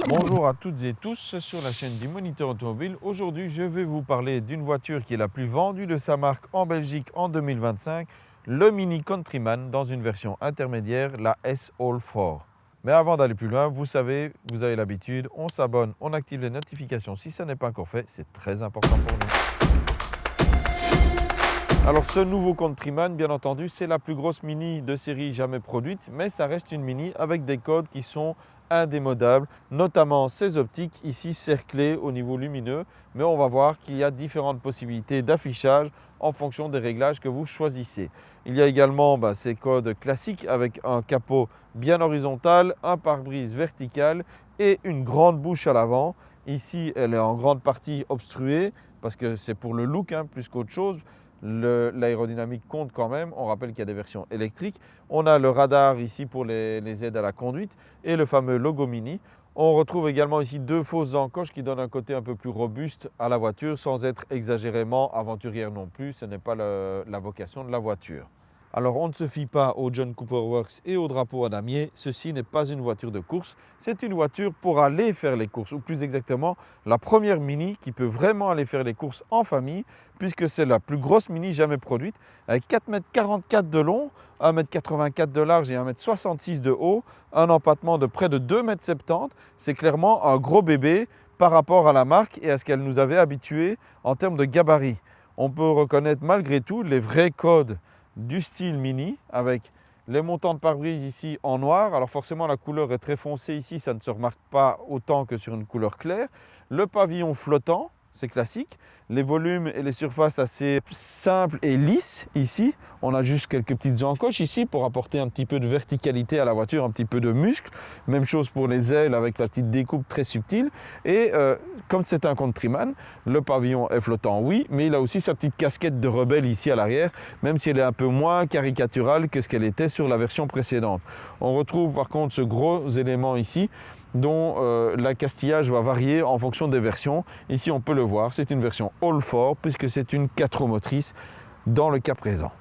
Bonjour à toutes et tous sur la chaîne du Moniteur Automobile. Aujourd'hui, je vais vous parler d'une voiture qui est la plus vendue de sa marque en Belgique en 2025, le Mini Countryman dans une version intermédiaire, la S-All4. Mais avant d'aller plus loin, vous savez, vous avez l'habitude, on s'abonne, on active les notifications si ce n'est pas encore fait, c'est très important pour nous. Alors ce nouveau Countryman, bien entendu, c'est la plus grosse Mini de série jamais produite, mais ça reste une Mini avec des codes qui sont indémodables, notamment ces optiques ici cerclées au niveau lumineux, mais on va voir qu'il y a différentes possibilités d'affichage en fonction des réglages que vous choisissez. Il y a également ces codes classiques avec un capot bien horizontal, un pare-brise vertical et une grande bouche à l'avant. Ici, elle est en grande partie obstruée parce que c'est pour le look plus qu'autre chose. L'aérodynamique compte quand même. On rappelle qu'il y a des versions électriques. On a le radar ici pour les aides à la conduite et le fameux logo Mini. On retrouve également ici deux fausses encoches qui donnent un côté un peu plus robuste à la voiture sans être exagérément aventurière non plus. Ce n'est pas la vocation de la voiture. Alors on ne se fie pas au John Cooper Works et au drapeau en damier, ceci n'est pas une voiture de course, c'est une voiture pour aller faire les courses, ou plus exactement la première Mini qui peut vraiment aller faire les courses en famille, puisque c'est la plus grosse Mini jamais produite, avec 4,44 m de long, 1,84 m de large et 1,66 m de haut, un empattement de près de 2,70 m, c'est clairement un gros bébé par rapport à la marque et à ce qu'elle nous avait habitués en termes de gabarit. On peut reconnaître malgré tout les vrais codes du style Mini avec les montants de pare-brise ici en noir. Alors forcément la couleur est très foncée ici, ça ne se remarque pas autant que sur une couleur claire. Le pavillon flottant, c'est classique. Les volumes et les surfaces assez simples et lisses ici. On a juste quelques petites encoches ici pour apporter un petit peu de verticalité à la voiture, un petit peu de muscle. Même chose pour les ailes avec la petite découpe très subtile. Et comme c'est un Countryman, le pavillon est flottant, oui, mais il a aussi sa petite casquette de rebelle ici à l'arrière, même si elle est un peu moins caricaturale que ce qu'elle était sur la version précédente. On retrouve par contre ce gros élément ici, dont l'accastillage va varier en fonction des versions. Ici, on peut le voir, c'est une version All4 puisque c'est une 4 roues motrices dans le cas présent.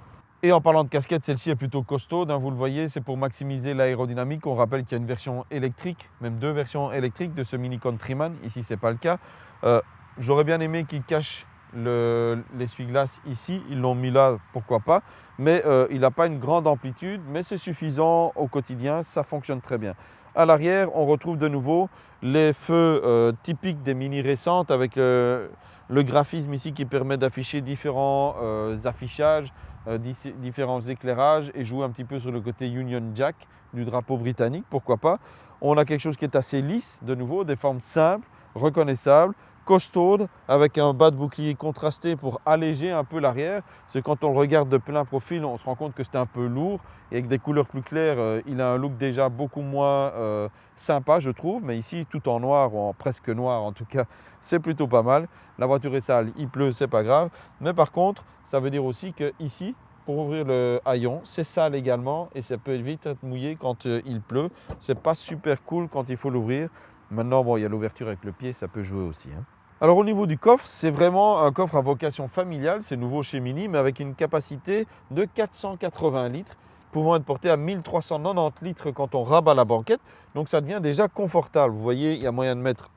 Et en parlant de casquette, celle-ci est plutôt costaude, vous le voyez, c'est pour maximiser l'aérodynamique. On rappelle qu'il y a une version électrique, même deux versions électriques de ce Mini Countryman. Ici, ce n'est pas le cas. J'aurais bien aimé qu'il cache l'essuie-glace ici, ils l'ont mis là, pourquoi pas, mais il n'a pas une grande amplitude, mais c'est suffisant au quotidien, ça fonctionne très bien. À l'arrière, on retrouve de nouveau les feux typiques des Mini récentes avec le graphisme ici qui permet d'afficher différents affichages, différents éclairages et jouer un petit peu sur le côté Union Jack du drapeau britannique, pourquoi pas. On a quelque chose qui est assez lisse, de nouveau, des formes simples, reconnaissables, costaude avec un bas de bouclier contrasté pour alléger un peu l'arrière. C'est quand on le regarde de plein profil, on se rend compte que c'est un peu lourd et avec des couleurs plus claires, il a un look déjà beaucoup moins sympa, je trouve. Mais ici, tout en noir ou en presque noir en tout cas, c'est plutôt pas mal. La voiture est sale, il pleut, c'est pas grave. Mais par contre, ça veut dire aussi que ici, pour ouvrir le haillon, c'est sale également et ça peut vite être mouillé quand il pleut. C'est pas super cool quand il faut l'ouvrir. Maintenant, bon, il y a l'ouverture avec le pied, ça peut jouer aussi. Alors au niveau du coffre, c'est vraiment un coffre à vocation familiale, c'est nouveau chez Mini, mais avec une capacité de 480 litres, pouvant être porté à 1390 litres quand on rabat la banquette. Donc ça devient déjà confortable. Vous voyez, il y a moyen de mettre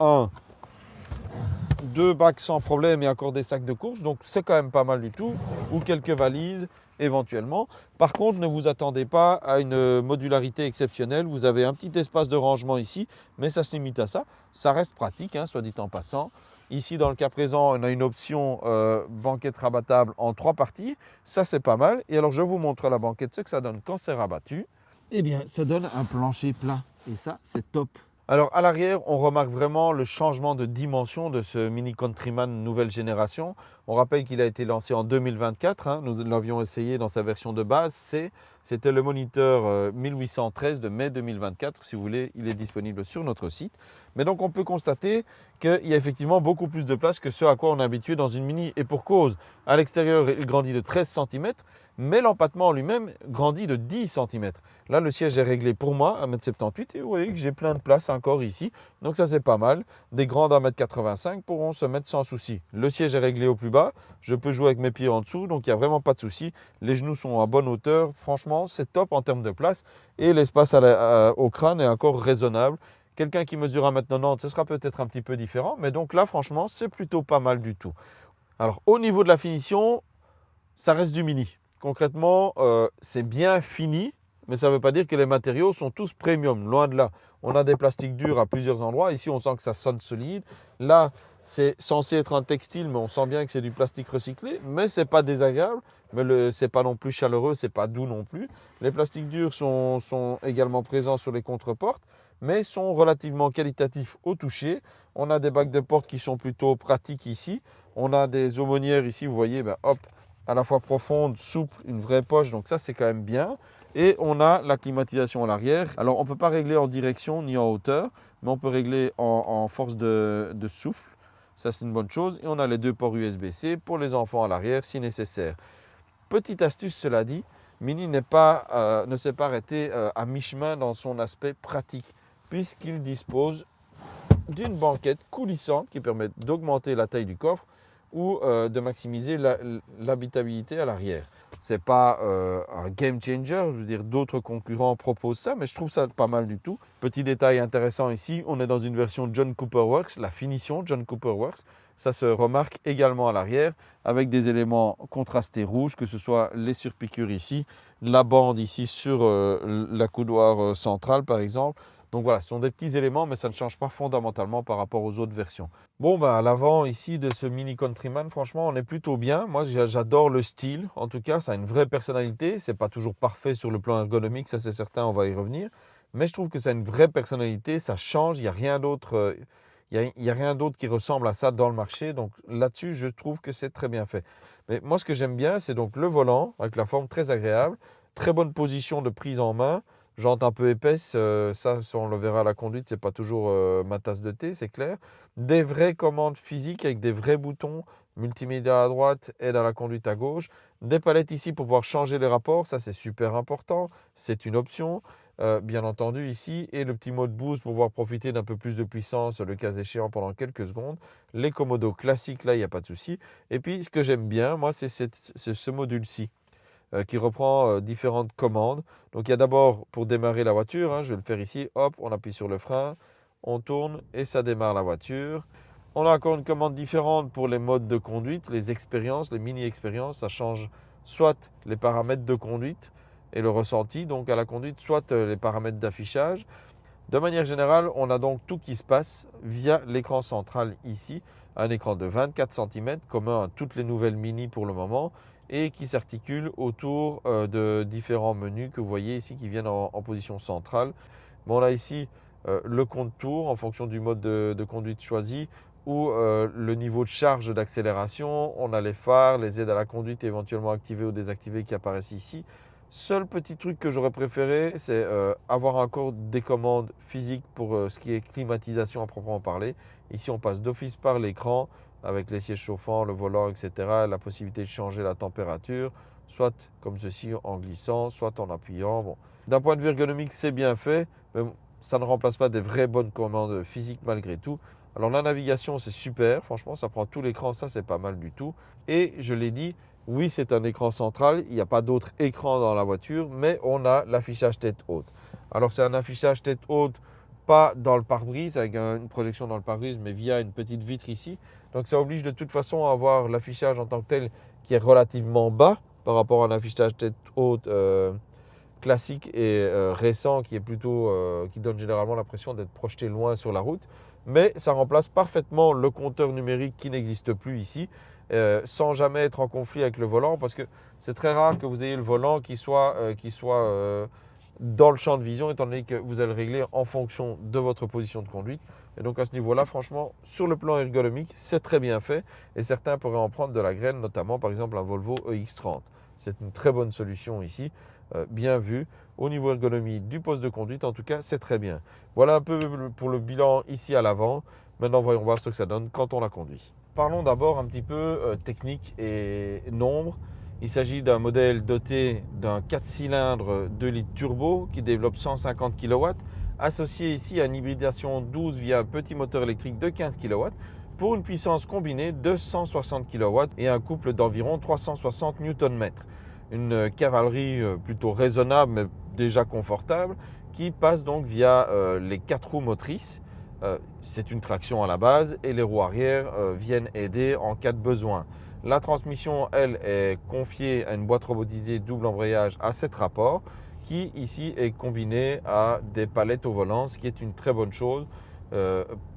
deux bacs sans problème et encore des sacs de course, donc c'est quand même pas mal du tout, ou quelques valises éventuellement. Par contre, ne vous attendez pas à une modularité exceptionnelle. Vous avez un petit espace de rangement ici, mais ça se limite à ça. Ça reste pratique, soit dit en passant. Ici, dans le cas présent, on a une option banquette rabattable en 3 parties. Ça, c'est pas mal. Et alors, je vous montre la banquette, ce que ça donne quand c'est rabattu. Eh bien, ça donne un plancher plat. Et ça, c'est top. Alors à l'arrière, on remarque vraiment le changement de dimension de ce Mini Countryman nouvelle génération. On rappelle qu'il a été lancé en 2024, nous l'avions essayé dans sa version de base C. C'était le moniteur 1813 de mai 2024, si vous voulez, il est disponible sur notre site. Mais donc on peut constater qu'il y a effectivement beaucoup plus de place que ce à quoi on est habitué dans une Mini. Et pour cause, à l'extérieur, il grandit de 13 cm, mais l'empattement lui-même grandit de 10 cm. Là, le siège est réglé pour moi, 1,78 m, et vous voyez que j'ai plein de place encore ici. Donc ça, c'est pas mal. Des grands d'1,85 m pourront se mettre sans souci. Le siège est réglé au plus bas. Je peux jouer avec mes pieds en dessous, donc il n'y a vraiment pas de souci. Les genoux sont à bonne hauteur. Franchement, c'est top en termes de place. Et l'espace au crâne est encore raisonnable. Quelqu'un qui mesure 1,90 m, ce sera peut-être un petit peu différent, mais donc là, franchement, c'est plutôt pas mal du tout. Alors, au niveau de la finition, ça reste du mini. Concrètement, c'est bien fini, mais ça ne veut pas dire que les matériaux sont tous premium, loin de là. On a des plastiques durs à plusieurs endroits. Ici, on sent que ça sonne solide. Là, c'est censé être un textile, mais on sent bien que c'est du plastique recyclé, mais ce n'est pas désagréable, mais ce n'est pas non plus chaleureux, ce n'est pas doux non plus. Les plastiques durs sont également présents sur les contreportes, mais sont relativement qualitatifs au toucher. On a des bacs de porte qui sont plutôt pratiques ici. On a des aumônières ici, vous voyez, hop, à la fois profonde, souple, une vraie poche, donc ça c'est quand même bien. Et on a la climatisation à l'arrière. Alors on ne peut pas régler en direction ni en hauteur, mais on peut régler en force de souffle. Ça c'est une bonne chose. Et on a les 2 ports USB-C pour les enfants à l'arrière si nécessaire. Petite astuce cela dit, Mini ne s'est pas arrêté à mi-chemin dans son aspect pratique, puisqu'il dispose d'une banquette coulissante qui permet d'augmenter la taille du coffre ou de maximiser l'habitabilité à l'arrière. Ce n'est pas un game changer, je veux dire d'autres concurrents proposent ça, mais je trouve ça pas mal du tout. Petit détail intéressant ici, on est dans une version John Cooper Works, la finition John Cooper Works. Ça se remarque également à l'arrière avec des éléments contrastés rouges, que ce soit les surpiqûres ici, la bande ici sur la coudoir centrale par exemple. Donc voilà, ce sont des petits éléments, mais ça ne change pas fondamentalement par rapport aux autres versions. Bon, à l'avant ici de ce Mini Countryman, franchement, on est plutôt bien. Moi, j'adore le style. En tout cas, ça a une vraie personnalité. Ce n'est pas toujours parfait sur le plan ergonomique, ça c'est certain, on va y revenir. Mais je trouve que ça a une vraie personnalité, ça change, il n'y a rien d'autre. Il n'y a rien d'autre qui ressemble à ça dans le marché. Donc là-dessus, je trouve que c'est très bien fait. Mais moi, ce que j'aime bien, c'est donc le volant avec la forme très agréable, très bonne position de prise en main. Jante un peu épaisse, ça on le verra à la conduite, c'est pas toujours ma tasse de thé, c'est clair. Des vraies commandes physiques avec des vrais boutons, multimédia à droite, aide à la conduite à gauche. Des palettes ici pour pouvoir changer les rapports, ça c'est super important, c'est une option. Bien entendu ici, et le petit mode boost pour pouvoir profiter d'un peu plus de puissance, le cas échéant pendant quelques secondes. Les commodos classiques, là il n'y a pas de souci. Et puis ce que j'aime bien, moi c'est ce module-ci. Qui reprend différentes commandes. Donc il y a d'abord pour démarrer la voiture, je vais le faire ici, hop, on appuie sur le frein, on tourne et ça démarre la voiture. On a encore une commande différente pour les modes de conduite, les expériences, les mini-expériences, ça change soit les paramètres de conduite et le ressenti, donc à la conduite, soit les paramètres d'affichage. De manière générale, on a donc tout qui se passe via l'écran central ici, un écran de 24 cm, commun à toutes les nouvelles Mini pour le moment, et qui s'articule autour de différents menus que vous voyez ici qui viennent en position centrale. Bon, on a ici le compte-tours en fonction du mode de conduite choisi ou le niveau de charge d'accélération. On a les phares, les aides à la conduite éventuellement activées ou désactivées qui apparaissent ici. Seul petit truc que j'aurais préféré, c'est avoir encore des commandes physiques pour ce qui est climatisation à proprement parler. Ici, on passe d'office par l'écran avec les sièges chauffants, le volant, etc. La possibilité de changer la température, soit comme ceci en glissant, soit en appuyant. Bon. D'un point de vue ergonomique, c'est bien fait, mais ça ne remplace pas des vraies bonnes commandes physiques malgré tout. Alors la navigation, c'est super, franchement, ça prend tout l'écran, ça c'est pas mal du tout. Et je l'ai dit, oui, c'est un écran central, il n'y a pas d'autre écran dans la voiture, mais on a l'affichage tête haute. Alors c'est un affichage tête haute, pas dans le pare-brise, avec une projection dans le pare-brise, mais via une petite vitre ici. Donc ça oblige de toute façon à avoir l'affichage en tant que tel qui est relativement bas par rapport à un affichage tête haute classique et récent qui donne généralement l'impression d'être projeté loin sur la route. Mais ça remplace parfaitement le compteur numérique qui n'existe plus ici, sans jamais être en conflit avec le volant, parce que c'est très rare que vous ayez le volant qui soit dans le champ de vision, étant donné que vous allez le régler en fonction de votre position de conduite. Et donc à ce niveau-là, franchement, sur le plan ergonomique, c'est très bien fait. Et certains pourraient en prendre de la graine, notamment par exemple un Volvo EX30. C'est une très bonne solution ici, bien vu. Au niveau ergonomie du poste de conduite, en tout cas, c'est très bien. Voilà un peu pour le bilan ici à l'avant. Maintenant, voyons voir ce que ça donne quand on la conduit. Parlons d'abord un petit peu technique et nombre. Il s'agit d'un modèle doté d'un 4 cylindres 2 litres turbo qui développe 150 kW, associé ici à une hybridation 12 via un petit moteur électrique de 15 kW pour une puissance combinée de 160 kW et un couple d'environ 360 Nm. Une cavalerie plutôt raisonnable, mais déjà confortable, qui passe donc via les 4 roues motrices. C'est une traction à la base et les roues arrière viennent aider en cas de besoin. La transmission, elle, est confiée à une boîte robotisée double embrayage à 7 rapports qui ici est combinée à des palettes au volant, ce qui est une très bonne chose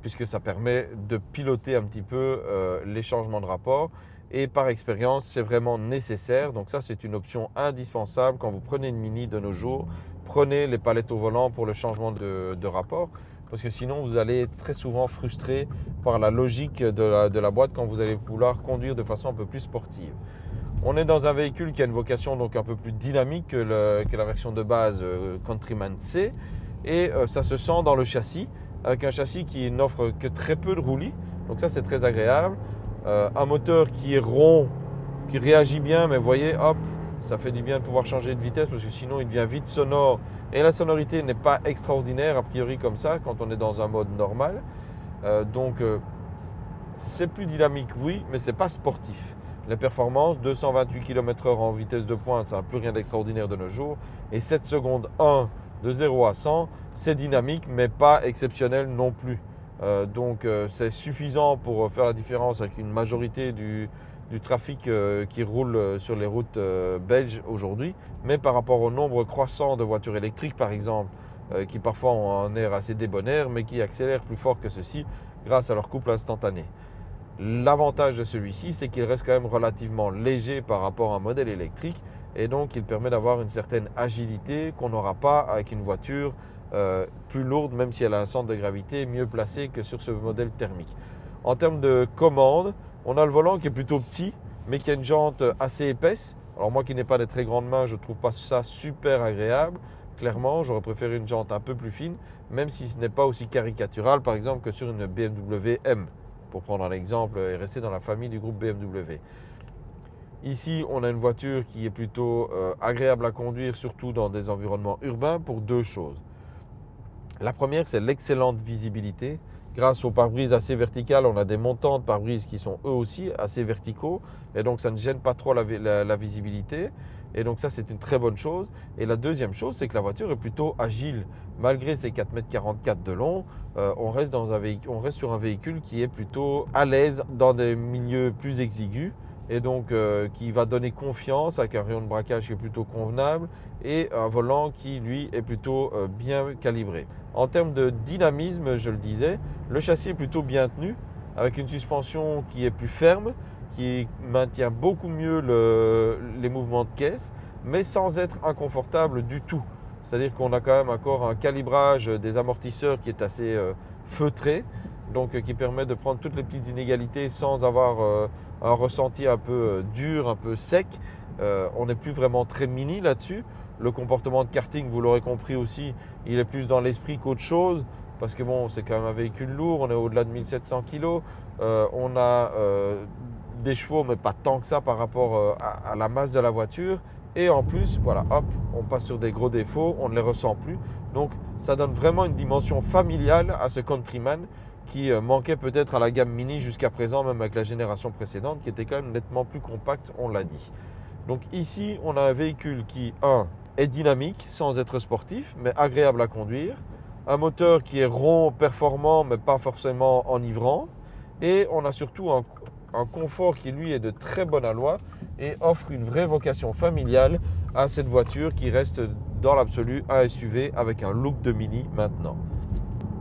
puisque ça permet de piloter un petit peu les changements de rapport. Et par expérience, c'est vraiment nécessaire. Donc ça, c'est une option indispensable. Quand vous prenez une Mini de nos jours, prenez les palettes au volant pour le changement de rapport. Parce que sinon, vous allez être très souvent frustré par la logique de la boîte quand vous allez vouloir conduire de façon un peu plus sportive. On est dans un véhicule qui a une vocation donc un peu plus dynamique que la version de base Countryman C. Et ça se sent dans le châssis, avec un châssis qui n'offre que très peu de roulis. Donc ça, c'est très agréable. Un moteur qui est rond, qui réagit bien, mais vous voyez, hop, ça fait du bien de pouvoir changer de vitesse parce que sinon il devient vite sonore et la sonorité n'est pas extraordinaire a priori comme ça quand on est dans un mode normal. C'est plus dynamique, oui, mais c'est pas sportif. Les performances, 228 km/h en vitesse de pointe, ça n'a plus rien d'extraordinaire de nos jours. Et 7 secondes 1 de 0 à 100, c'est dynamique, mais pas exceptionnel non plus. C'est suffisant pour faire la différence avec une majorité du trafic qui roule sur les routes belges aujourd'hui. Mais par rapport au nombre croissant de voitures électriques par exemple, qui parfois ont un air assez débonnaire mais qui accélèrent plus fort que ceci grâce à leur couple instantané. L'avantage de celui-ci, c'est qu'il reste quand même relativement léger par rapport à un modèle électrique et donc il permet d'avoir une certaine agilité qu'on n'aura pas avec une voiture plus lourde, même si elle a un centre de gravité mieux placé que sur ce modèle thermique. En termes de commande, on a le volant qui est plutôt petit, mais qui a une jante assez épaisse. Alors moi qui n'ai pas des très grandes mains, je ne trouve pas ça super agréable. Clairement, j'aurais préféré une jante un peu plus fine, même si ce n'est pas aussi caricatural, par exemple, que sur une BMW M, pour prendre un exemple et rester dans la famille du groupe BMW. Ici, on a une voiture qui est plutôt agréable à conduire, surtout dans des environnements urbains, pour 2 choses. La première, c'est l'excellente visibilité. Grâce aux pare-brise assez verticales, on a des montants de pare-brise qui sont eux aussi assez verticaux. Et donc, ça ne gêne pas trop la visibilité. Et donc, ça, c'est une très bonne chose. Et la deuxième chose, c'est que la voiture est plutôt agile. Malgré ses 4,44 m de long, on reste sur un véhicule qui est plutôt à l'aise dans des milieux plus exigus. Et donc qui va donner confiance avec un rayon de braquage qui est plutôt convenable et un volant qui lui est plutôt bien calibré. En termes de dynamisme, je le disais, le châssis est plutôt bien tenu avec une suspension qui est plus ferme, qui maintient beaucoup mieux les mouvements de caisse, mais sans être inconfortable du tout. C'est-à-dire qu'on a quand même encore un calibrage des amortisseurs qui est assez feutré, donc qui permet de prendre toutes les petites inégalités sans avoir un ressenti un peu dur, un peu sec. On n'est plus vraiment très mini là-dessus. Le comportement de karting, vous l'aurez compris aussi, il est plus dans l'esprit qu'autre chose, parce que bon, c'est quand même un véhicule lourd, on est au-delà de 1700 kg, on a des chevaux, mais pas tant que ça par rapport à la masse de la voiture. Et en plus, voilà, hop, on passe sur des gros défauts, on ne les ressent plus. Donc, ça donne vraiment une dimension familiale à ce Countryman qui manquait peut-être à la gamme Mini jusqu'à présent, même avec la génération précédente, qui était quand même nettement plus compacte, on l'a dit. Donc ici, on a un véhicule qui, est dynamique sans être sportif, mais agréable à conduire. Un moteur qui est rond, performant, mais pas forcément enivrant. Et on a surtout un confort qui, lui, est de très bon aloi et offre une vraie vocation familiale à cette voiture qui reste dans l'absolu un SUV avec un look de Mini maintenant.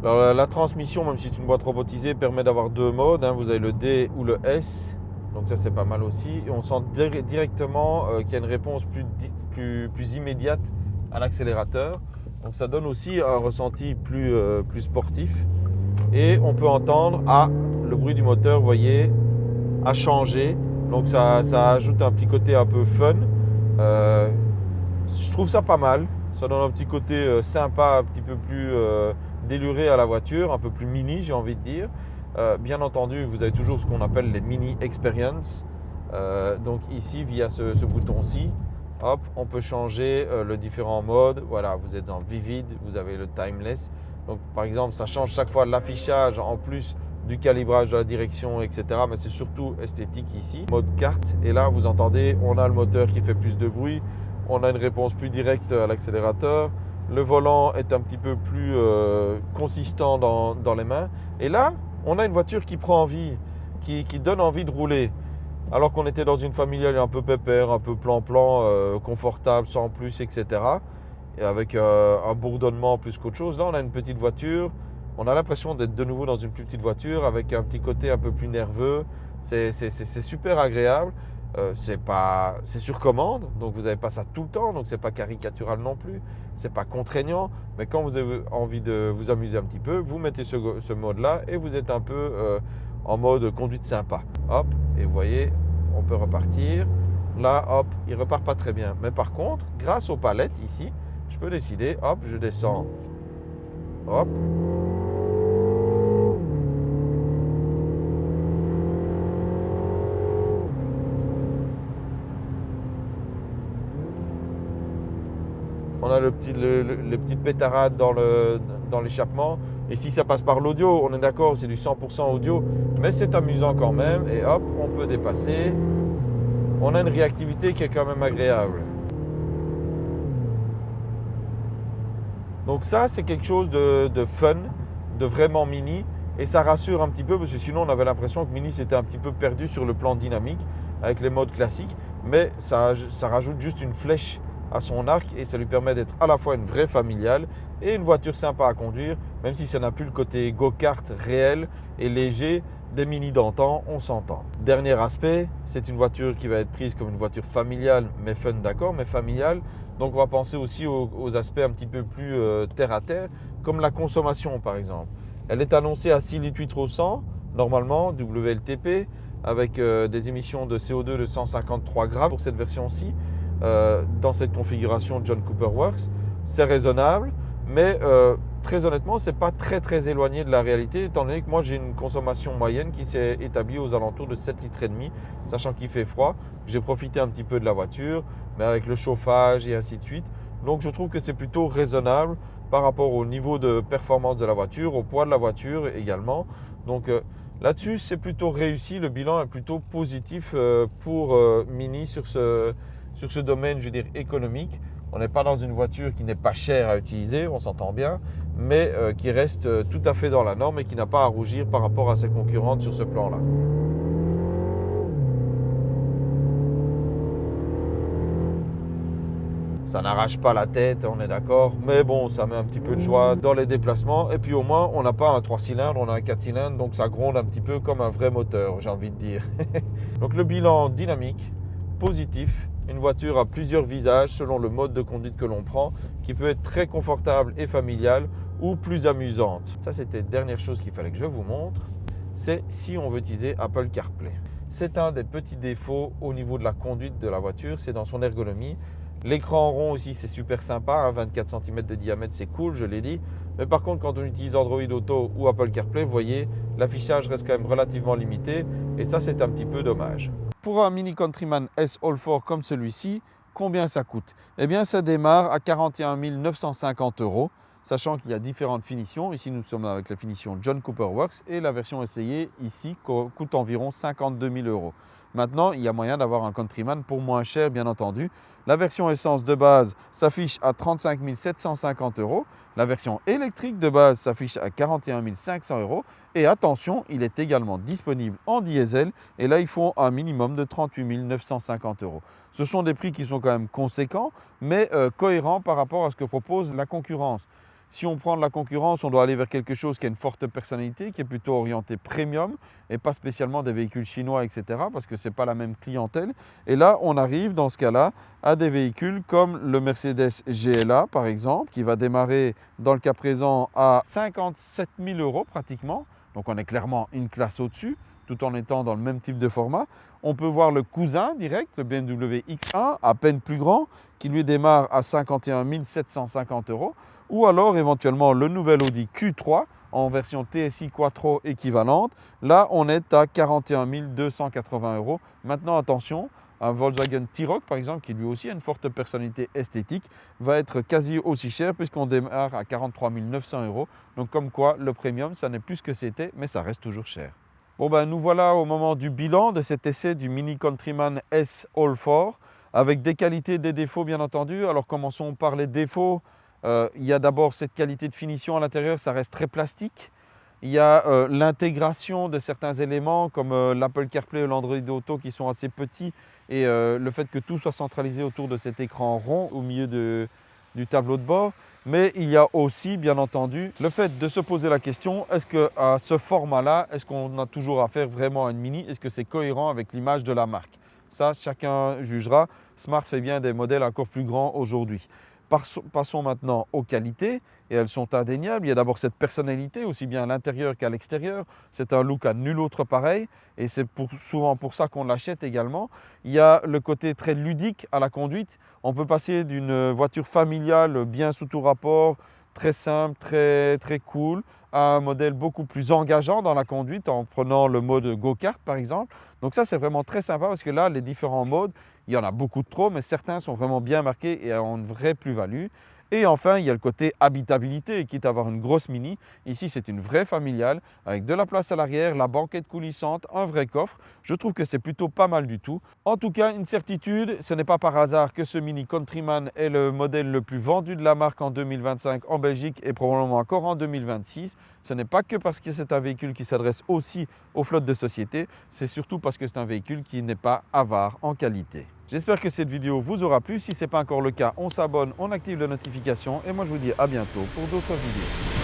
Alors, la transmission, même si c'est une boîte robotisée, permet d'avoir 2 modes. Vous avez le D ou le S, donc ça c'est pas mal aussi. Et on sent directement qu'il y a une réponse plus immédiate à l'accélérateur. Donc ça donne aussi un ressenti plus sportif. Et on peut entendre, le bruit du moteur, vous voyez, a changé. Donc ça ajoute un petit côté un peu fun. Je trouve ça pas mal. Ça donne un petit côté sympa, un petit peu plus déluré à la voiture, un peu plus mini, j'ai envie de dire. Bien entendu, vous avez toujours ce qu'on appelle les mini experience. Donc ici, via ce bouton-ci, hop, on peut changer le différent mode. Voilà, vous êtes en vivid, vous avez le timeless. Donc par exemple, ça change chaque fois l'affichage en plus du calibrage de la direction, etc. Mais c'est surtout esthétique ici. Mode carte, et là vous entendez, on a le moteur qui fait plus de bruit. on a une réponse plus directe à l'accélérateur. Le volant est un petit peu plus consistant dans les mains. Et là, on a une voiture qui prend envie, qui donne envie de rouler. Alors qu'on était dans une familiale un peu pépère, un peu plan-plan, confortable, sans plus, etc. Et avec un bourdonnement plus qu'autre chose. Là, on a une petite voiture. On a l'impression d'être de nouveau dans une plus petite voiture avec un petit côté un peu plus nerveux. C'est super agréable. C'est sur commande, donc vous n'avez pas ça tout le temps, donc c'est pas caricatural non plus, c'est pas contraignant, mais quand vous avez envie de vous amuser un petit peu, vous mettez ce mode-là et vous êtes un peu en mode conduite sympa. Hop, et vous voyez, on peut repartir. Là, hop, il repart pas très bien. Mais par contre, grâce aux palettes ici, je peux décider, hop, je descends, hop. On a les petites pétarades dans l'échappement. Et si ça passe par l'audio, on est d'accord, c'est du 100% audio, mais c'est amusant quand même. Et hop, on peut dépasser. On a une réactivité qui est quand même agréable. Donc ça, c'est quelque chose de fun, de vraiment mini. Et ça rassure un petit peu parce que sinon, on avait l'impression que mini s'était un petit peu perdu sur le plan dynamique avec les modes classiques. Mais ça rajoute juste une flèche à son arc et ça lui permet d'être à la fois une vraie familiale et une voiture sympa à conduire, même si ça n'a plus le côté go-kart réel et léger des mini d'antan, on s'entend. Dernier aspect, c'est une voiture qui va être prise comme une voiture familiale, mais fun d'accord, mais familiale. Donc on va penser aussi aux aspects un petit peu plus terre à terre, comme la consommation par exemple. Elle est annoncée à 6 litres au 100, normalement, WLTP, avec des émissions de CO2 de 153 grammes pour cette version-ci. Dans cette configuration John Cooper Works, c'est raisonnable, mais très honnêtement, ce n'est pas très éloigné de la réalité, étant donné que moi j'ai une consommation moyenne qui s'est établie aux alentours de 7 litres et demi, sachant qu'il fait froid. J'ai profité un petit peu de la voiture, mais avec le chauffage et ainsi de suite. Donc je trouve que c'est plutôt raisonnable par rapport au niveau de performance de la voiture, au poids de la voiture également. Donc là-dessus, c'est plutôt réussi. Le bilan est plutôt positif pour Mini sur ce domaine, je veux dire, économique. On n'est pas dans une voiture qui n'est pas chère à utiliser, on s'entend bien, mais qui reste tout à fait dans la norme et qui n'a pas à rougir par rapport à ses concurrentes sur ce plan-là. Ça n'arrache pas la tête, on est d'accord, mais bon, ça met un petit peu de joie dans les déplacements. Et puis au moins, on n'a pas un 3 cylindres, on a un 4 cylindres, donc ça gronde un petit peu comme un vrai moteur, j'ai envie de dire. Donc le bilan dynamique, positif. Une voiture a plusieurs visages selon le mode de conduite que l'on prend, qui peut être très confortable et familiale ou plus amusante. Ça, c'était la dernière chose qu'il fallait que je vous montre, c'est si on veut utiliser Apple CarPlay. C'est un des petits défauts au niveau de la conduite de la voiture, c'est dans son ergonomie. L'écran rond aussi, c'est super sympa, 24 cm de diamètre, c'est cool, je l'ai dit. Mais par contre, quand on utilise Android Auto ou Apple CarPlay, vous voyez, l'affichage reste quand même relativement limité et ça, c'est un petit peu dommage. Pour un Mini Countryman S All4 comme celui-ci, combien ça coûte? Eh bien, ça démarre à 41 950 €, sachant qu'il y a différentes finitions. Ici, nous sommes avec la finition John Cooper Works et la version essayée ici coûte environ 52 000 €. Maintenant, il y a moyen d'avoir un Countryman pour moins cher, bien entendu. La version essence de base s'affiche à 35 750 €. La version électrique de base s'affiche à 41 500 €. Et attention, il est également disponible en diesel. Et là, il faut un minimum de 38 950 €. Ce sont des prix qui sont quand même conséquents, mais cohérents par rapport à ce que propose la concurrence. Si on prend de la concurrence, on doit aller vers quelque chose qui a une forte personnalité, qui est plutôt orienté premium et pas spécialement des véhicules chinois, etc. parce que ce n'est pas la même clientèle. Et là, on arrive dans ce cas-là à des véhicules comme le Mercedes GLA, par exemple, qui va démarrer dans le cas présent à 57 000 € pratiquement. Donc on est clairement une classe au-dessus, tout en étant dans le même type de format. On peut voir le cousin direct, le BMW X1, à peine plus grand, qui lui démarre à 51 750 €. Ou alors éventuellement le nouvel Audi Q3 en version TSI Quattro équivalente. Là, on est à 41 280 €. Maintenant, attention, un Volkswagen T-Roc, par exemple, qui lui aussi a une forte personnalité esthétique, va être quasi aussi cher puisqu'on démarre à 43 900 €. Donc comme quoi, le premium, ça n'est plus ce que c'était, mais ça reste toujours cher. Bon ben, nous voilà au moment du bilan de cet essai du Mini Countryman S All4. avec des qualités et des défauts bien entendu. Alors commençons par les défauts. Il y a d'abord cette qualité de finition à l'intérieur, ça reste très plastique. Il y a l'intégration de certains éléments comme l'Apple CarPlay ou l'Android Auto qui sont assez petits et le fait que tout soit centralisé autour de cet écran rond au milieu du tableau de bord. Mais il y a aussi bien entendu le fait de se poser la question, est-ce qu'à ce format-là, est-ce qu'on a toujours à faire vraiment une mini? Est-ce que c'est cohérent avec l'image de la marque? Ça, chacun jugera. Smart fait bien des modèles encore plus grands aujourd'hui. Passons maintenant aux qualités, et elles sont indéniables. Il y a d'abord cette personnalité, aussi bien à l'intérieur qu'à l'extérieur. C'est un look à nul autre pareil, et c'est souvent pour ça qu'on l'achète également. Il y a le côté très ludique à la conduite. On peut passer d'une voiture familiale bien sous tout rapport, très simple, très cool, à un modèle beaucoup plus engageant dans la conduite en prenant le mode go-kart par exemple. Donc ça c'est vraiment très sympa parce que là les différents modes, il y en a beaucoup trop mais certains sont vraiment bien marqués et ont une vraie plus-value. Et enfin, il y a le côté habitabilité, quitte à avoir une grosse mini. Ici, c'est une vraie familiale avec de la place à l'arrière, la banquette coulissante, un vrai coffre. Je trouve que c'est plutôt pas mal du tout. En tout cas, une certitude, ce n'est pas par hasard que ce Mini Countryman est le modèle le plus vendu de la marque en 2025 en Belgique et probablement encore en 2026. Ce n'est pas que parce que c'est un véhicule qui s'adresse aussi aux flottes de société, c'est surtout parce que c'est un véhicule qui n'est pas avare en qualité. J'espère que cette vidéo vous aura plu. Si ce n'est pas encore le cas, on s'abonne, on active les notifications et moi je vous dis à bientôt pour d'autres vidéos.